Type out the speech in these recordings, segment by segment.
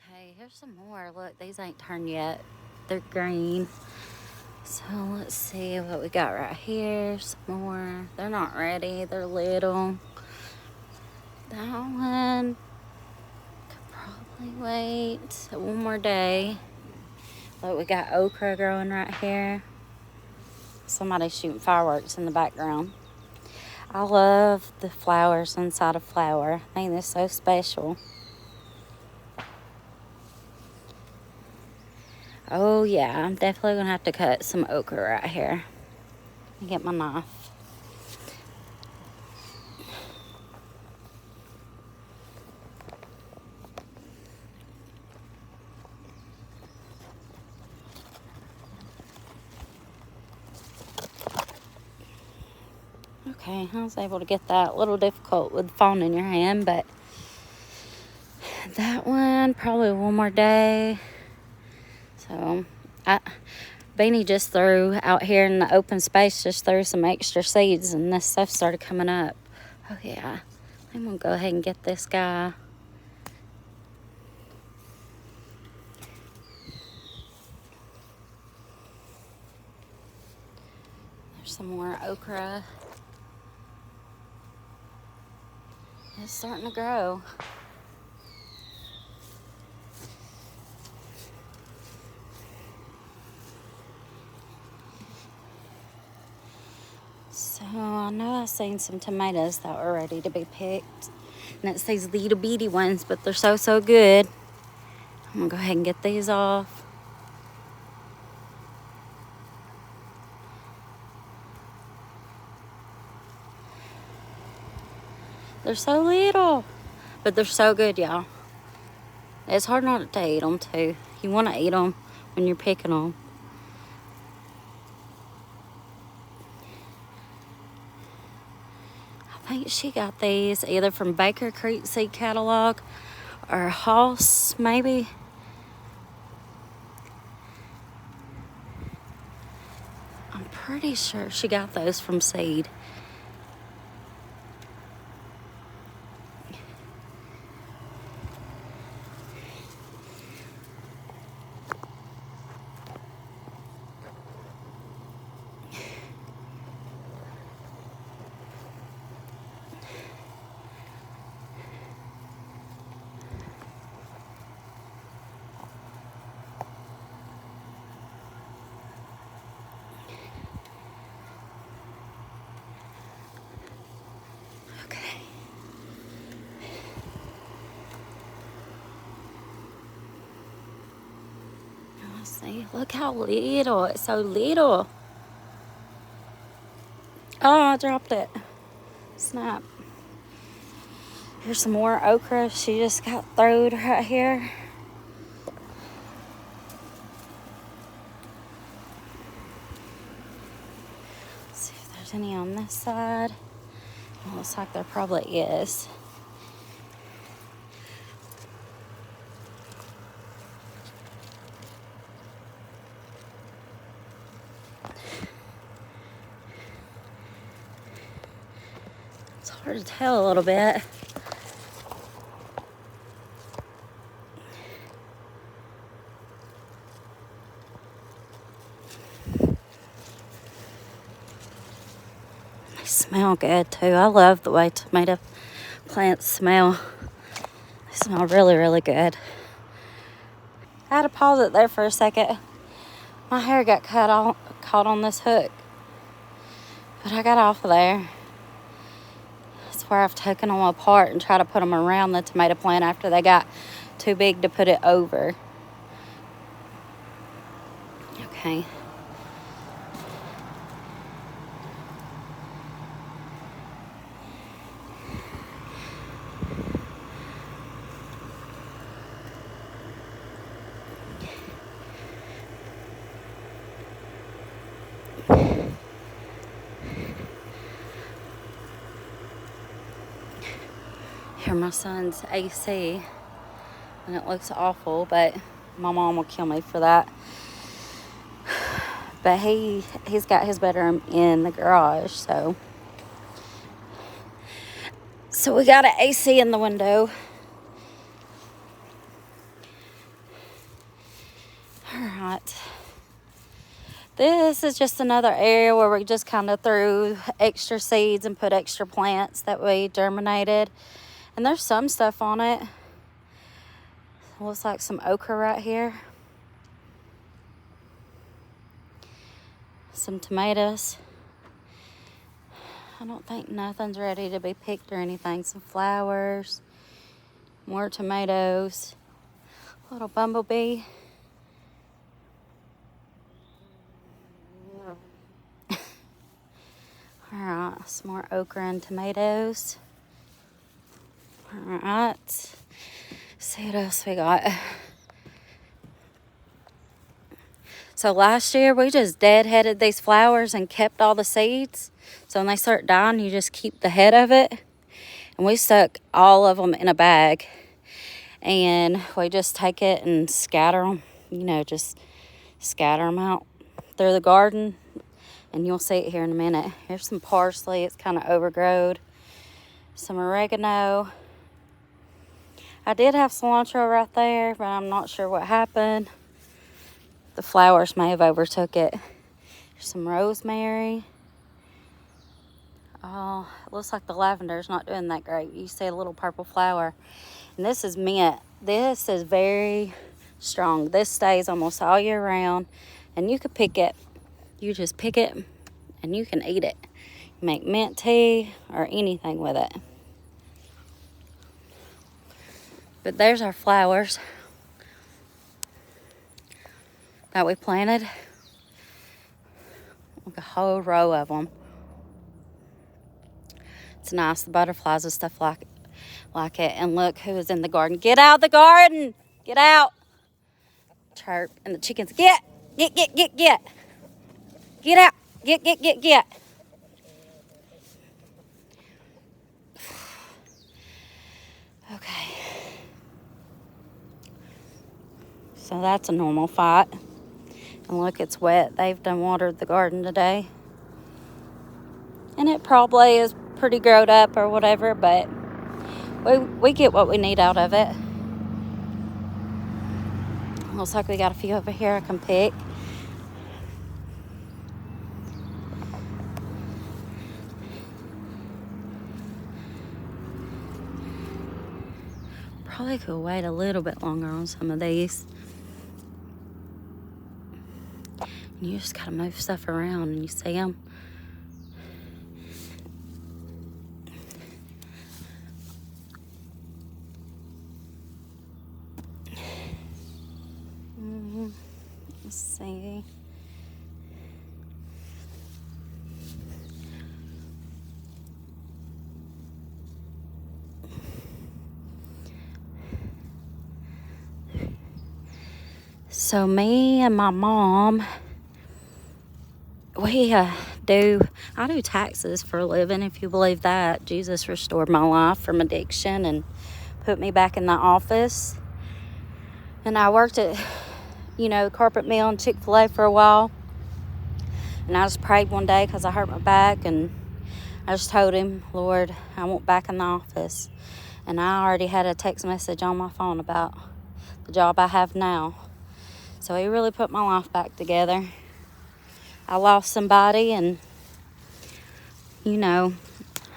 Okay, here's some more. Look, these ain't turned yet. They're green. So let's see what we got right here. Some more. They're not ready. They're little. That one could probably wait one more day. Look, we got okra growing right here. Somebody's shooting fireworks in the background. I love the flowers inside a flower. I think they're so special. Oh yeah, I'm definitely gonna have to cut some okra right here. Let me get my knife. Okay, I was able to get that. A little difficult with the phone in your hand, but that one probably one more day. So Beanie just threw out here in the open space, just threw some extra seeds, and this stuff started coming up. Oh yeah, I'm gonna go ahead and get this guy. There's some more okra. It's starting to grow. So I know I've seen some tomatoes that were ready to be picked. And it's these little bitty ones, but they're so good. I'm gonna go ahead and get these off. They're so little, but they're so good, y'all. It's hard not to eat them too. You want to eat them when you're picking them. I think she got these either from Baker Creek Seed Catalog or Hoss, maybe. I'm pretty sure she got those from Seed. Okay. Let's see. Look how little. It's so little. Oh, I dropped it. Snap. Here's some more okra. She just got throwed right here. Let's see if there's any on this side. It looks like there probably is. It's hard to tell a little bit. They smell good too. I love the way tomato plants smell. They smell really good. I had to pause it there for a second. My hair got caught on this hook. But I got off of there. That's where I've taken them apart and tried to put them around the tomato plant after they got too big to put it over. Okay. Here, my son's AC, and it looks awful, but my mom will kill me for that. But he's got his bedroom in the garage, so we got an AC in the window. Alright. This is just another area where we just kind of threw extra seeds and put extra plants that we germinated. And there's some stuff on it. Looks like some okra right here. Some tomatoes. I don't think nothing's ready to be picked or anything. Some flowers. More tomatoes. Little bumblebee. Alright, some more okra and tomatoes. Alright. See what else we got. So last year we just deadheaded these flowers and kept all the seeds. So when they start dying, you just keep the head of it. And we stuck all of them in a bag. And we just take it and scatter them. You know, just scatter them out through the garden. And you'll see it here in a minute. Here's some parsley. It's kind of overgrown. Some oregano. I did have cilantro right there, but I'm not sure what happened. The flowers may have overtook it. Here's some rosemary. Oh, it looks like the lavender's not doing that great. You see a little purple flower. And this is mint. This is very strong. This stays almost all year round. And you could pick it. You just pick it and you can eat it. Make mint tea or anything with it. But there's our flowers that we planted. Like a whole row of them. It's nice. The butterflies and stuff like it. And look who is in the garden. Get out of the garden. Get out. Chirp. And the chickens, get. Get out. Get. Okay. So that's a normal fight. And look, it's wet. They've done watered the garden today. And it probably is pretty growed up or whatever, but we get what we need out of it. Looks like we got a few over here I can pick. Probably could wait a little bit longer on some of these. And you just gotta move stuff around and you see them. Let's see. So me and my mom, I do taxes for a living, if you believe that. Jesus restored my life from addiction and put me back in the office. And I worked at, corporate meal and Chick-fil-A for a while. And I just prayed one day because I hurt my back. And I just told him, Lord, I want back in the office. And I already had a text message on my phone about the job I have now. So he really put my life back together. I lost somebody and,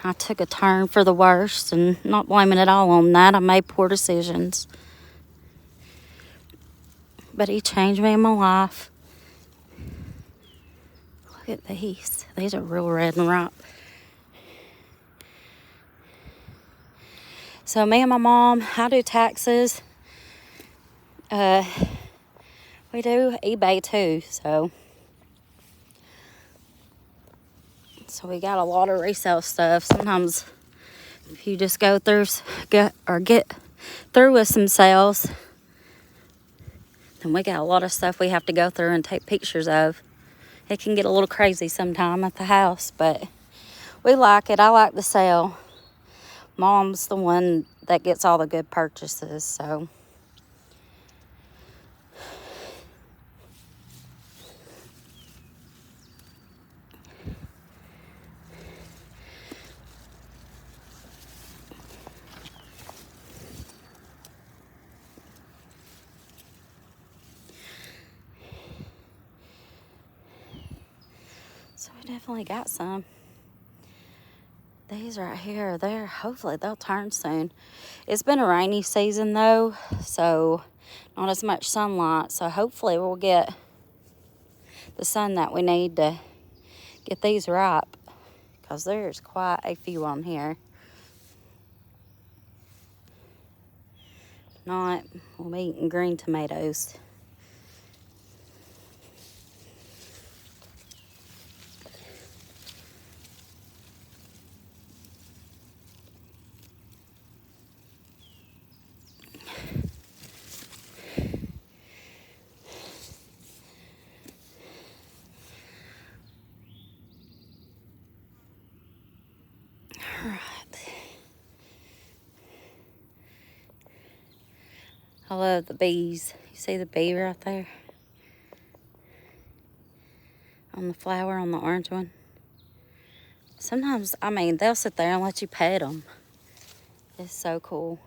I took a turn for the worst, and not blaming it all on that. I made poor decisions. But he changed me in my life. Look at these. These are real red and ripe. So me and my mom, I do taxes. We do eBay too, so we got a lot of resale stuff. Sometimes if you just get through with some sales, then we got a lot of stuff we have to go through and take pictures of. It can get a little crazy sometime at the house, but we like it. I like the sale. Mom's the one that gets all the good purchases, so. definitely got some. These right here, there. Hopefully they'll turn soon. It's been a rainy season though, so not as much sunlight. So hopefully we'll get the sun that we need to get these ripe, because there's quite a few on here. If not, we'll be eating green tomatoes. I love the bees. You see the bee right there? On the flower, on the orange one. Sometimes, I mean, they'll sit there and let you pet them. It's so cool.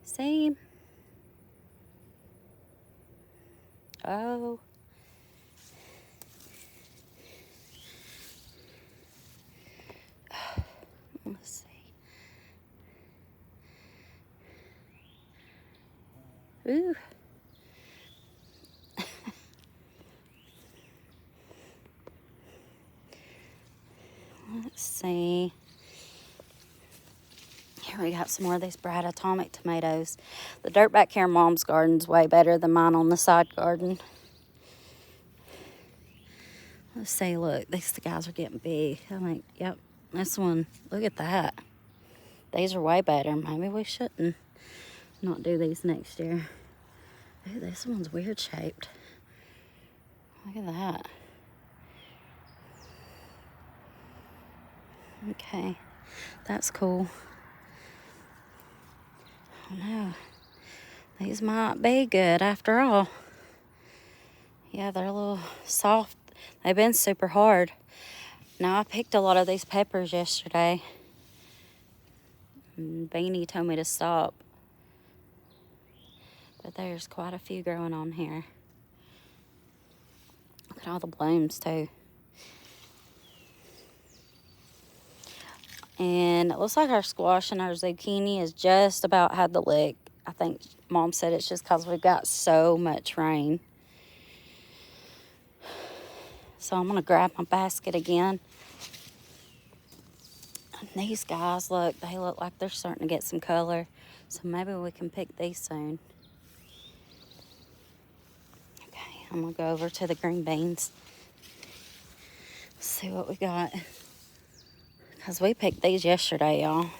See? Oh. Let's see. Ooh. Let's see. Here we got some more of these bright atomic tomatoes. The dirt back here in Mom's garden's way better than mine on the side garden. Let's see, look, these guys are getting big. I'm like, yep, this one, look at that. These are way better. Maybe we shouldn't not do these next year. Ooh, this one's weird shaped. Look at that. Okay, that's cool. Oh no, these might be good after all. Yeah, they're a little soft. They've been super hard. Now, I picked a lot of these peppers yesterday. And Beanie told me to stop. But there's quite a few growing on here. Look at all the blooms, too. And it looks like our squash and our zucchini has just about had the lick. I think Mom said it's just because we've got so much rain. So I'm going to grab my basket again. And these guys, look, they look like they're starting to get some color. So maybe we can pick these soon. Okay, I'm going to go over to the green beans. See what we got. Because we picked these yesterday, y'all.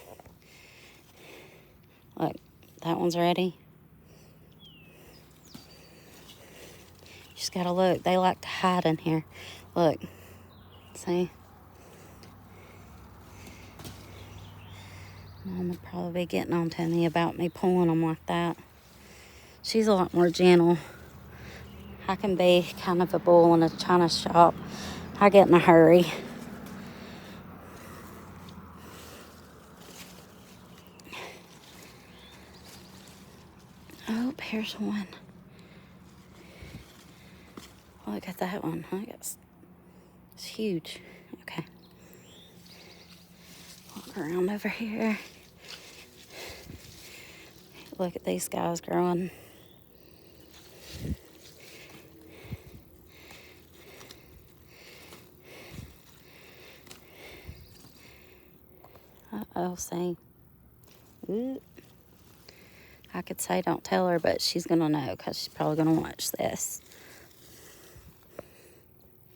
Look, that one's ready. Just got to look. They like to hide in here. Look. See? Mom would probably be getting on to me about me pulling them like that. She's a lot more gentle. I can be kind of a bull in a china shop. I get in a hurry. Oh, here's one. Look at that one. Look, it's huge. Okay. Walk around over here. Look at these guys growing. Uh-oh, see. Ooh. I could say don't tell her, but she's going to know because she's probably going to watch this.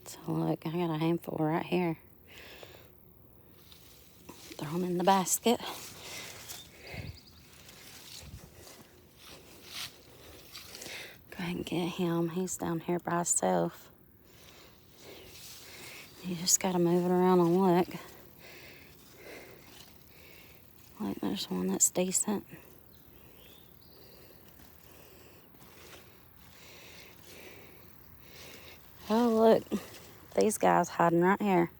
So, look, I got a handful right here. Throw them in the basket. Go ahead and get him. He's down here by himself. You just got to move it around and look. Look, there's one that's decent. Oh, look. These guys hiding right here.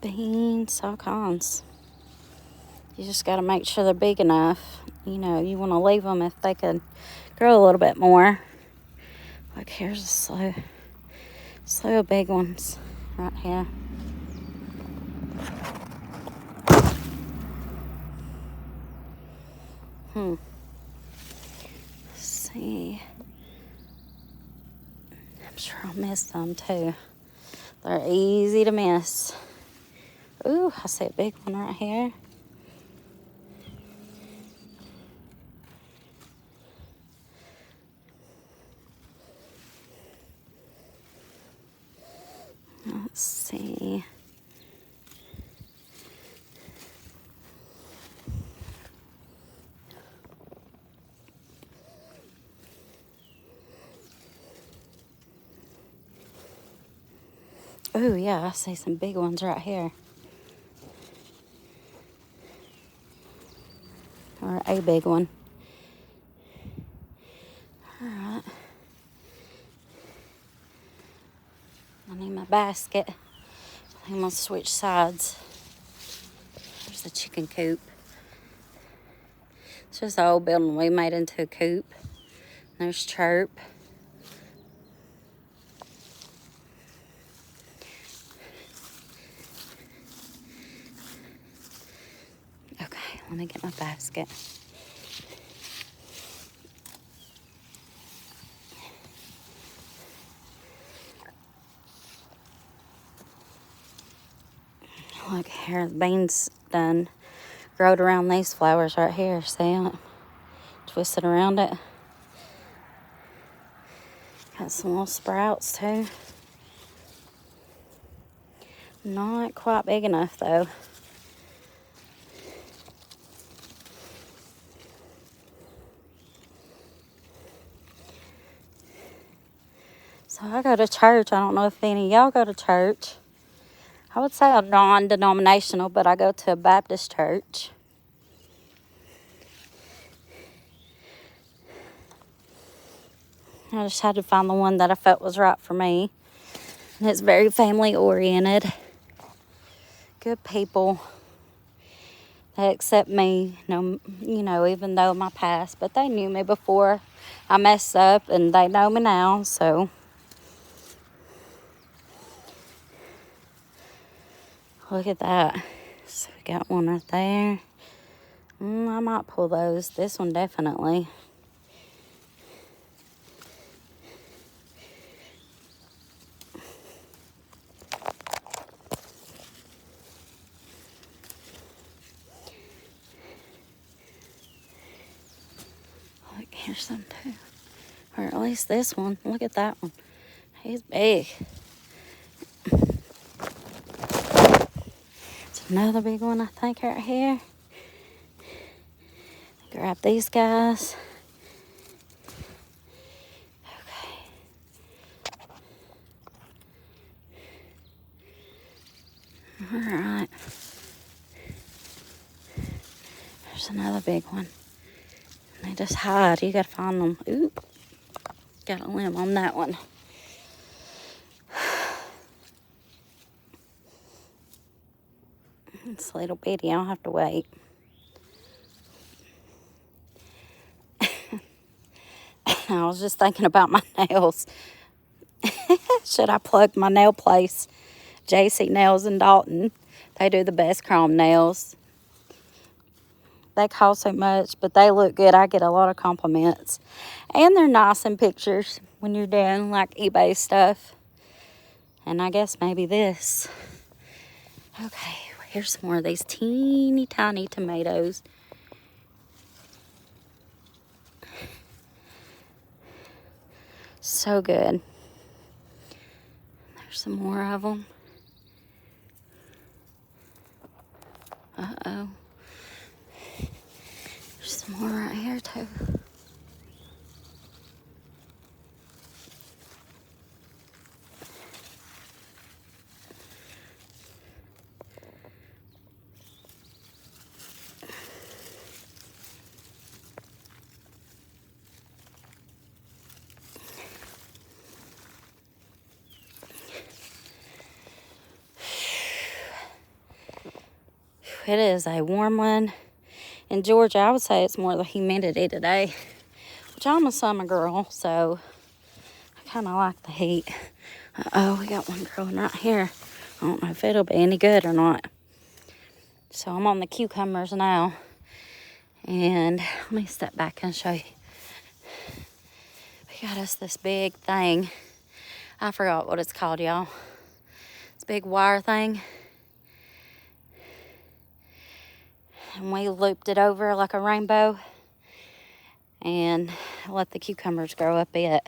beans, all kinds. You just got to make sure they're big enough. You know, you want to leave them if they could grow a little bit more. Like here's a slew of big ones right here. Let's see. I'm sure I'll miss them too. They're easy to miss. Ooh, I see a big one right here. Let's see. Ooh, yeah, I see some big ones right here. Or a big one. Alright. I need my basket. I'm going to switch sides. There's the chicken coop. It's just the old building we made into a coop. There's Chirp. Okay, let me get my basket. Look here, the beans done growed around these flowers right here. See it? Twisted around it. Got some little sprouts too. Not quite big enough though. So I go to church. I don't know if any of y'all go to church. I would say I'm non-denominational, but I go to a Baptist church. I just had to find the one that I felt was right for me. And it's very family-oriented. Good people. They accept me, you know, even though my past. But they knew me before I messed up, and they know me now, so. Look at that. So we got one right there. I might pull those. This one definitely. Look, here's some too. Or at least this one. Look at that one. He's big. It's another big one, I think, right here. Grab these guys. Okay. All right. There's another big one. They just hide. You gotta find them. Ooh. Got a limb on that one. It's a little bitty. I'll have to wait. I was just thinking about my nails. Should I plug my nail place? JC Nails in Dalton. They do the best chrome nails. They cost so much, but they look good. I get a lot of compliments. And they're nice in pictures when you're doing like eBay stuff. And I guess maybe this. Okay, here's some more of these teeny tiny tomatoes. So good. There's some more of them. Uh-oh. There's some more right here too. it is a warm one. In Georgia, I would say it's more the humidity today, which I'm a summer girl, so I kind of like the heat. Uh-oh, we got one growing right here. I don't know if it'll be any good or not. So I'm on the cucumbers now. And let me step back and show you. We got us this big thing. I forgot what it's called, y'all. It's a big wire thing. And we looped it over like a rainbow. And let the cucumbers grow up it.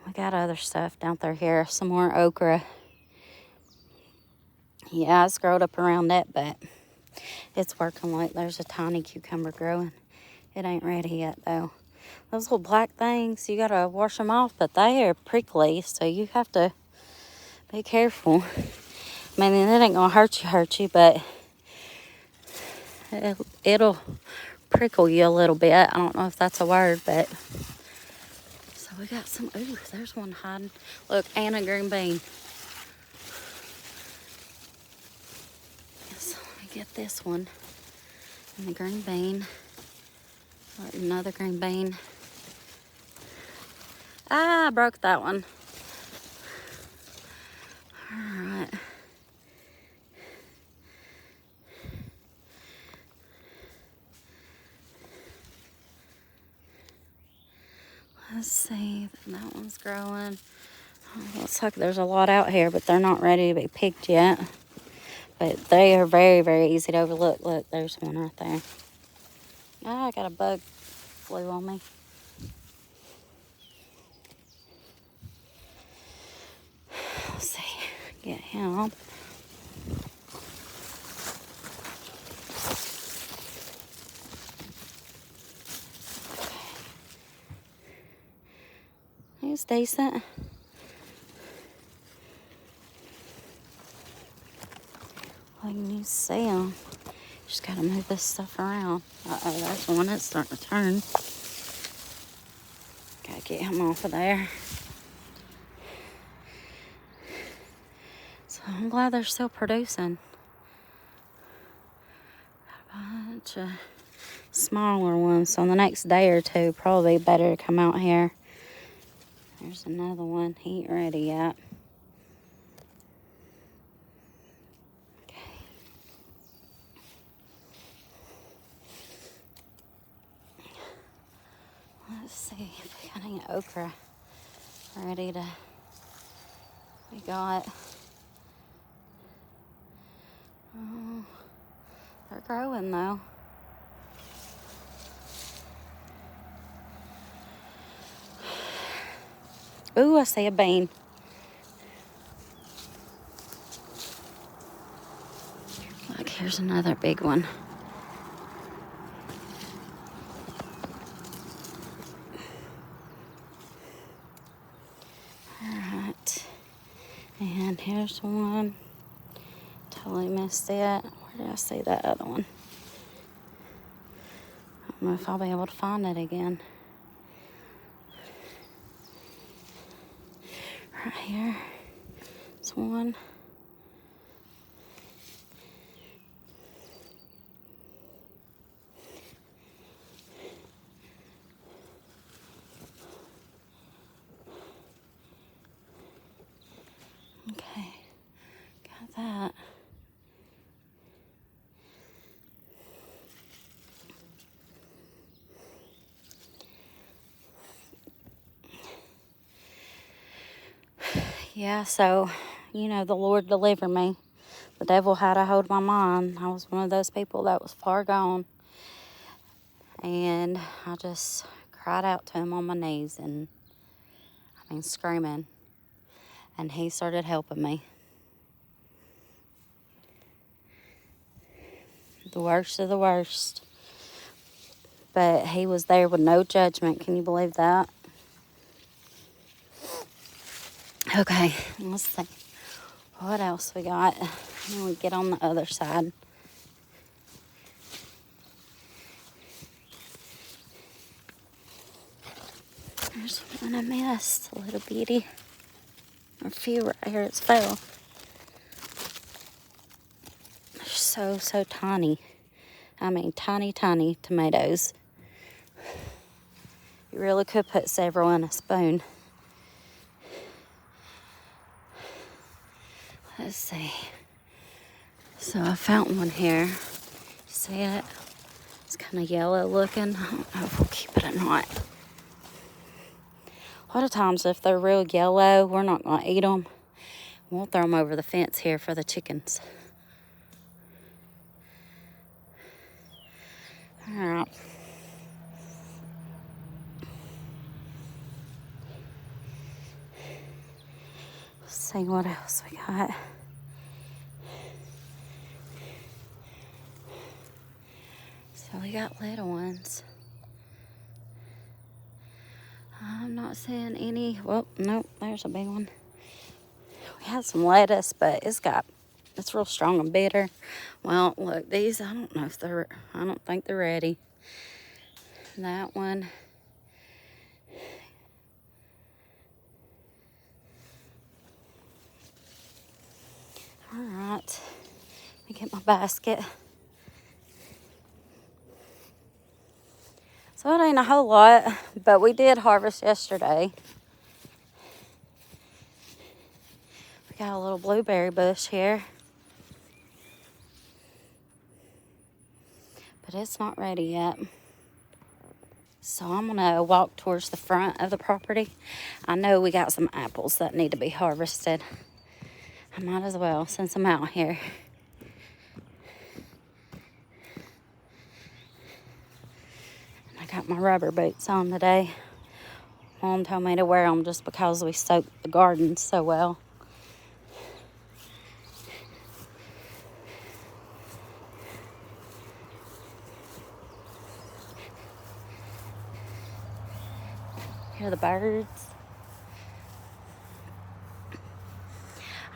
We got other stuff down through here. Some more okra. Yeah, it's growed up around it, but it's working. Like there's a tiny cucumber growing. It ain't ready yet though. Those little black things, you gotta wash them off, but they are prickly, so you have to be careful. I mean, it ain't gonna hurt you, but it'll prickle you a little bit. I don't know if that's a word, but so we got some. Ooh, there's one hiding. Look, and a green bean. So let me get this one and the green bean. Another green bean. Ah, I broke that one. All right. Let's see. That one's growing. Oh, looks like there's a lot out here, but they're not ready to be picked yet. But they are very, very easy to overlook. Look, there's one right there. Oh, I got a bug flew on me. Let's see. Get him. He's decent. I can see him. Just gotta move this stuff around. Uh-oh, there's one that's starting to turn. Gotta get him off of there. So I'm glad they're still producing. Got a bunch of smaller ones. So the next day or two, probably better to come out here. There's another one. He ain't ready yet. Let's see if we got any okra ready to we got. Oh, they're growing though. Ooh, I see a bean. Look, here's another big one. Alright. And here's one. Totally missed it. Where did I see that other one? I don't know if I'll be able to find it again. Right here. It's one. Okay. Got that. Yeah, so, the Lord delivered me. The devil had a hold of my mind. I was one of those people that was far gone. And I just cried out to him on my knees and, screaming. And he started helping me. The worst of the worst. But he was there with no judgment. Can you believe that? Okay, let's see. What else we got? Then we get on the other side. There's one I missed, a little bitty. A few right here, it's fell. There's so tiny. I mean, tiny tomatoes. You really could put several in a spoon. Let's see. So I found one here. See it? It's kind of yellow looking. I don't know if we'll keep it or not. A lot of times if they're real yellow, we're not going to eat them. We'll throw them over the fence here for the chickens. All right. Let's see what else we got. So we got little ones. I'm not seeing any. Well, nope, there's a big one. We had some lettuce, but it's real strong and bitter. Well, look, these, I don't think they're ready. That one. All right, let me get my basket. So it ain't a whole lot, but we did harvest yesterday. We got a little blueberry bush here. But it's not ready yet. So I'm gonna walk towards the front of the property. I know we got some apples that need to be harvested. I might as well, since I'm out here. I got my rubber boots on today. Mom told me to wear them just because we soaked the garden so well. Hear the birds.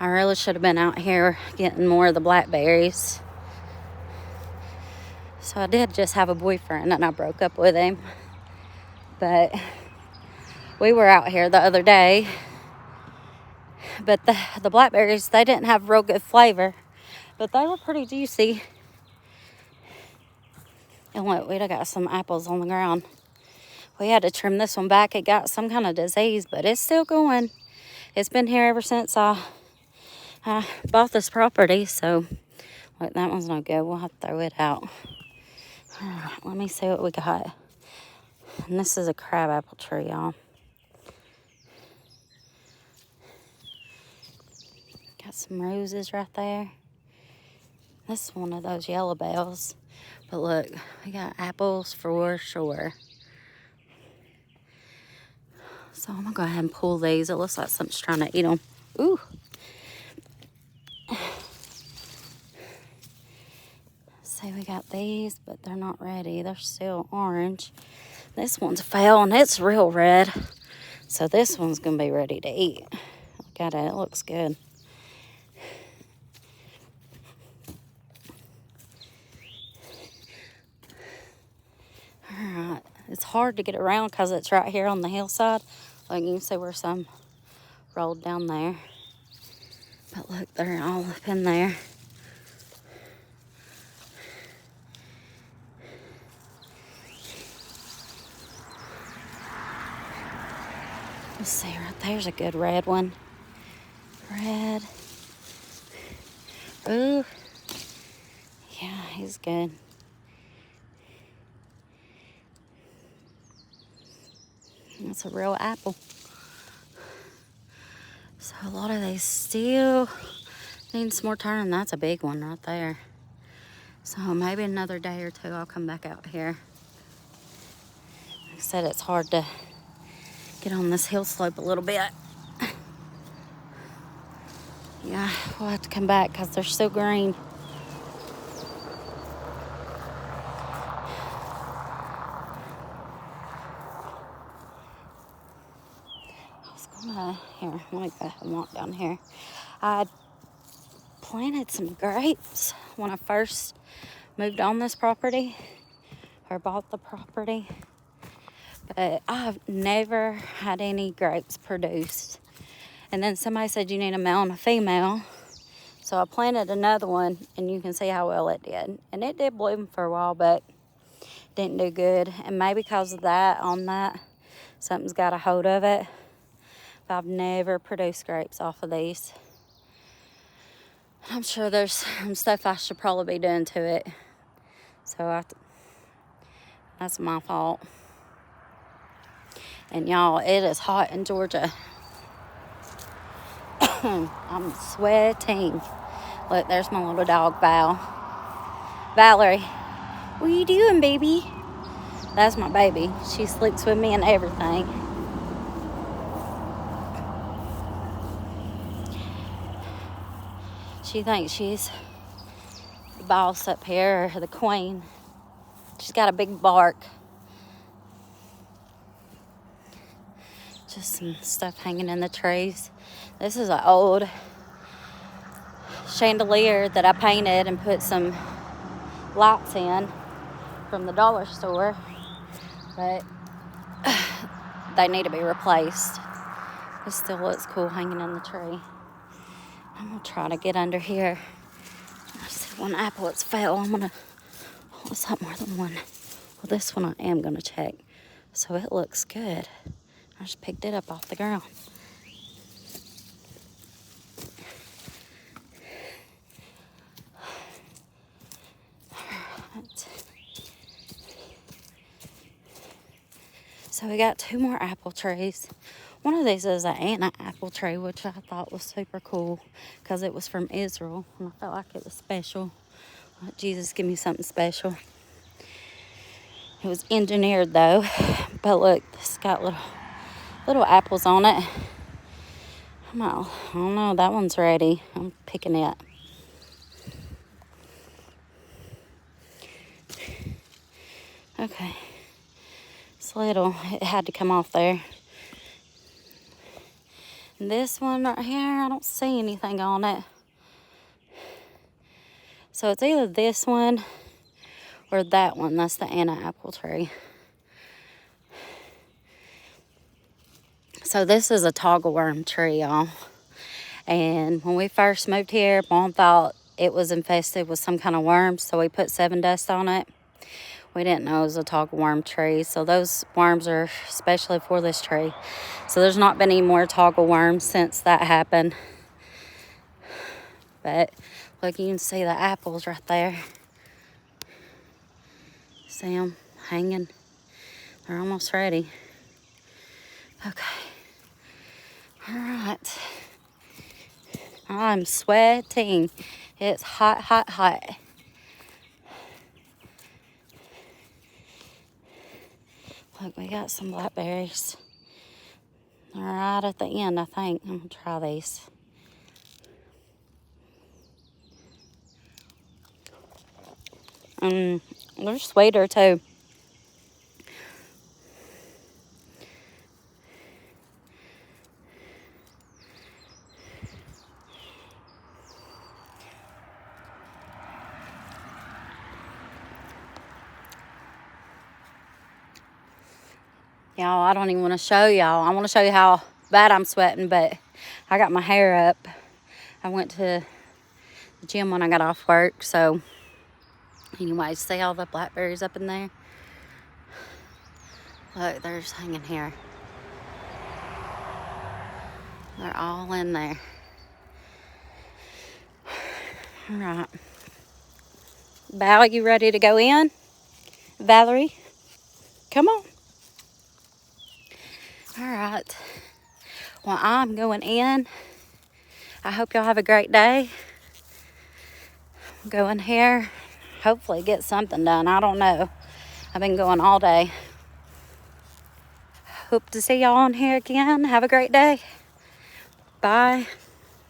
I really should have been out here getting more of the blackberries. So I did just have a boyfriend and I broke up with him. But we were out here the other day. But the blackberries, they didn't have real good flavor. But they were pretty juicy. And look, we got some apples on the ground. We had to trim this one back. It got some kind of disease, but it's still going. It's been here ever since I bought this property. So, look, that one's no good. We'll have to throw it out. All right, let me see what we got. And this is a crabapple tree, y'all. Got some roses right there. This is one of those yellow bells. But look, we got apples for sure. So I'm gonna go ahead and pull these. It looks like something's trying to eat them. Ooh. See, we got these, but they're not ready. They're still orange. This one's fell and it's real red. So this one's gonna be ready to eat. Look at it, it looks good. All right, it's hard to get around because it's right here on the hillside. Like you can see where some rolled down there. But look, they're all up in there. Let's see, right there's a good red one. Red. Ooh. Yeah, he's good. That's a real apple. So a lot of these still need some more turning. That's a big one right there. So maybe another day or two I'll come back out here. Like I said, it's hard to get on this hill slope a little bit. Yeah, we'll have to come back because they're so green. Here, let me go ahead and walk down here. I planted some grapes when I first moved on this property or bought the property, but I've never had any grapes produced. And then somebody said you need a male and a female. So I planted another one, and you can see how well it did. And it did bloom for a while, but didn't do good. And maybe because of that, something's got a hold of it. But I've never produced grapes off of these. I'm sure there's some stuff I should probably be doing to it. So that's my fault. And y'all, it is hot in Georgia. I'm sweating. Look, there's my little dog, Valerie. What are you doing, baby? That's my baby. She sleeps with me and everything. She thinks she's the boss up here, or the queen. She's got a big bark. Just some stuff hanging in the trees. This is an old chandelier that I painted and put some lights in from the dollar store, but they need to be replaced. It still looks cool hanging in the tree. I'm gonna try to get under here. I see one apple that's fell. I'm gonna hold this up more than one. Well, this one I am gonna check. So it looks good. I just picked it up off the ground. So we got 2 more apple trees. One of these is an Anna apple tree, which I thought was super cool because it was from Israel, and I felt like it was special. Like, Jesus, give me something special. It was engineered though, but look, it's got little apples on it. I don't know, that one's ready. I'm picking it. Okay. It's little. It had to come off there. And this one right here, I don't see anything on it. So it's either this one or that one. That's the Anna apple tree. So this is a toggle worm tree, y'all. And when we first moved here, Mom thought it was infested with some kind of worms, so we put 7 dust on it. We didn't know it was a toggle worm tree, so those worms are especially for this tree. So there's not been any more toggle worms since that happened. But look, you can see the apples right there. See them hanging? They're almost ready. Okay. All right. I'm sweating. It's hot, hot, hot. Look, we got some blackberries. They're right at the end, I think. I'm gonna try these. They're sweeter too. Y'all, I don't even want to show y'all. I want to show you how bad I'm sweating, but I got my hair up. I went to the gym when I got off work, so anyway, see all the blackberries up in there? Look, they're just hanging here. They're all in there. All right. Val, you ready to go in? Valerie, come on. All right. Well, I'm going in. I hope y'all have a great day. Go in here. Hopefully get something done. I don't know. I've been going all day. Hope to see y'all on here again. Have a great day. Bye.